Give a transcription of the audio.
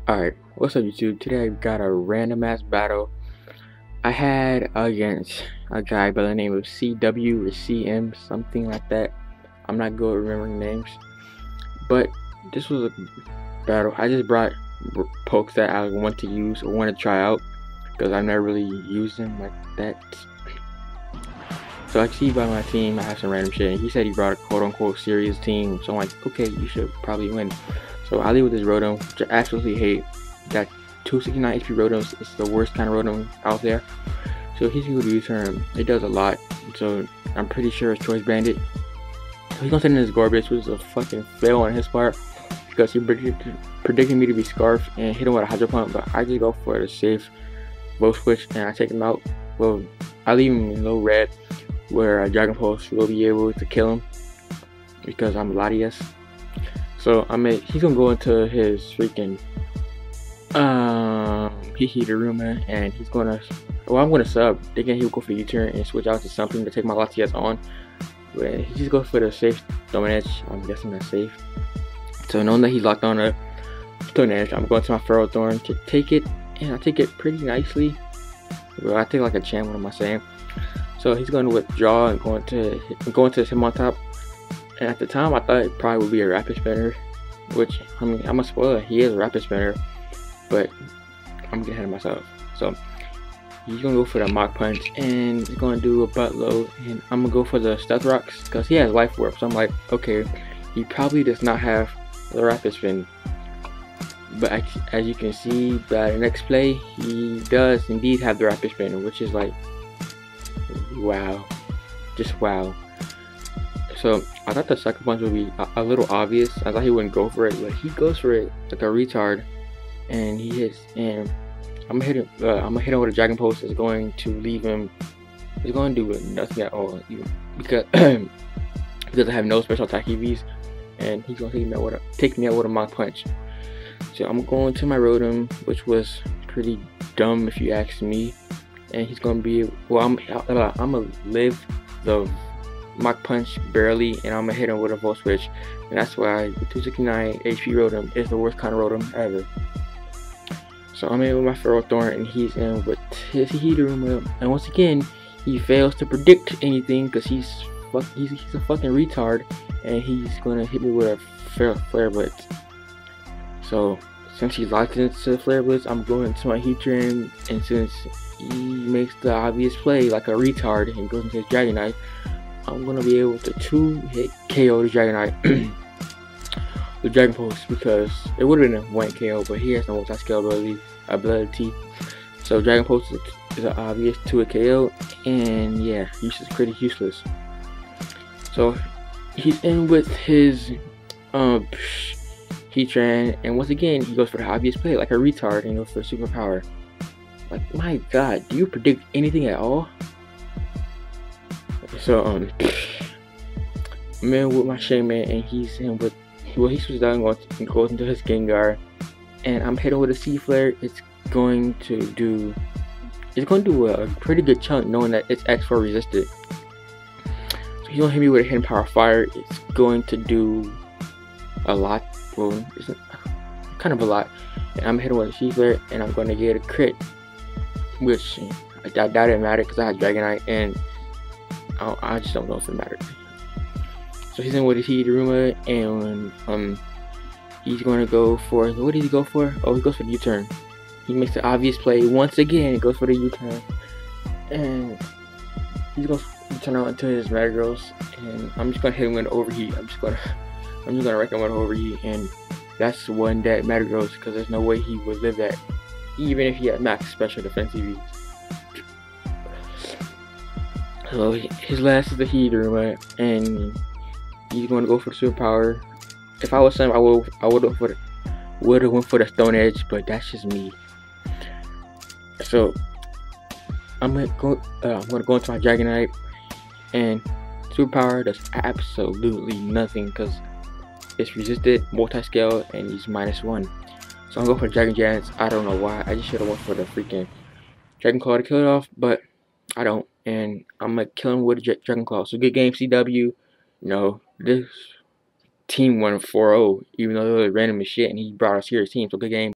Alright, what's up YouTube? Today I got a random ass battle I had against a guy by the name of CW or CM, something like that. I'm not good at remembering names. But this was a battle. I just brought pokes that I want to use or want to try out because I've never really used them like that. So I see by my team I have some random shit, and he said he brought a quote unquote serious team. So I'm like, okay, you should probably win. So I leave with this Rotom, which I absolutely hate. That 269 HP Rotom is the worst kind of Rotom out there. So he's going to U-turn. It does a lot. So I'm pretty sure it's Choice Bandit. So he's going to send in his Gorebyss, which is a fucking fail on his part because he predicted me to be Scarf and hit him with a Hydro Pump. But I just go for the safe Volt Switch and I take him out. Well, I leave him in low red where a Dragon Pulse will be able to kill him because I'm Latias. So he's gonna go into his freaking Heateruma and he's gonna, well, I'm gonna sub. Again, he'll go for the U-turn and switch out to something to take my Latias on. But he just goes for the safe Stone Edge. I'm guessing that's safe. So knowing that he's locked on a Stone Edge, I'm going to my Ferrothorn to take it, and I take it pretty nicely. Well, I take like a champ. What am I saying? So he's going to withdraw and going to him on top. And at the time, I thought it probably would be a Rapid Spinner, which, I mean, I'm a spoiler. He is a Rapid Spinner, but I'm getting ahead of myself. So he's going to go for the Mach Punch, and he's going to do a butt load, and I'm going to go for the Stealth Rocks because he has Life Warp. So I'm like, okay, he probably does not have the Rapid Spin. But as you can see by the next play, he does indeed have the Rapid Spin, which is like, wow, just wow. So I thought the Sucker Punch would be a little obvious. I thought he wouldn't go for it, but he goes for it like a retard, and he hits. And I'm gonna hit him with a Dragon Pulse. Is going to leave him. He's going to do nothing at all, because because I have no special attack EVs, and he's gonna take me out with a Mach Punch. So I'm going to my Rotom, which was pretty dumb if you ask me. And he's gonna be, well, I'm gonna live the Mach Punch barely, and I'm gonna hit him with a Volt Switch, and that's why the 269 HP Rotom is the worst kind of Rotom ever. So I'm in with my Ferrothorn, and he's in with his Heateruma, and once again he fails to predict anything because he's a fucking retard, and he's gonna hit me with a Flare Blitz. So since he's locked into the Flare Blitz, I'm going into my Heatran, and since he makes the obvious play like a retard and goes into his Dragonite, I'm gonna be able to 2-hit KO the Dragonite with Dragon Pulse, because it would have been a 1 KO, but he has no multi-scale ability. So Dragon Pulse is an obvious 2-hit KO, and yeah, he's just pretty useless. So he's in with his Heatran, and once again he goes for the obvious play like a retard and goes for superpower. Like, my god, do you predict anything at all? So I'm in with my Shaman, and he's in with, well, he switches out and goes into his Gengar, and I'm hitting with a C-Flare. It's going to do a pretty good chunk, knowing that it's X4 resisted. So he's gonna hit me with a Hidden Power Fire. It's going to do a lot. Well, it's kind of a lot, and I'm hitting with a C-Flare, and I'm going to get a crit, which I doubt it mattered because I had Dragonite, and I just don't know if it mattered. So he's in with his Heateruma, and he's going to go for, what did he go for? Oh, he goes for the U-turn. He makes the obvious play once again. He goes for the U-turn, and he's going to turn out into his Metagross, and I'm just going to hit him with an Overheat. I'm just gonna wreck him with an Overheat, and that's one that Metagross, because there's no way he would live that, even if he had max special defense EV. So his last is the Heateruma, and he's going to go for the superpower. If I was him, I would have went for the Stone Edge, but that's just me. So I'm gonna go into my Dragonite, and superpower does absolutely nothing because it's resisted, multi-scale, and he's -1. So I'm going for Dragon Giants. I don't know why. I just should have went for the freaking Dragon Claw to kill it off, but I don't, and I'm gonna kill him with a Dragon Claw. So good game, CW. You know, this team won 4-0, even though they were random as shit, and he brought us here his team. So good game.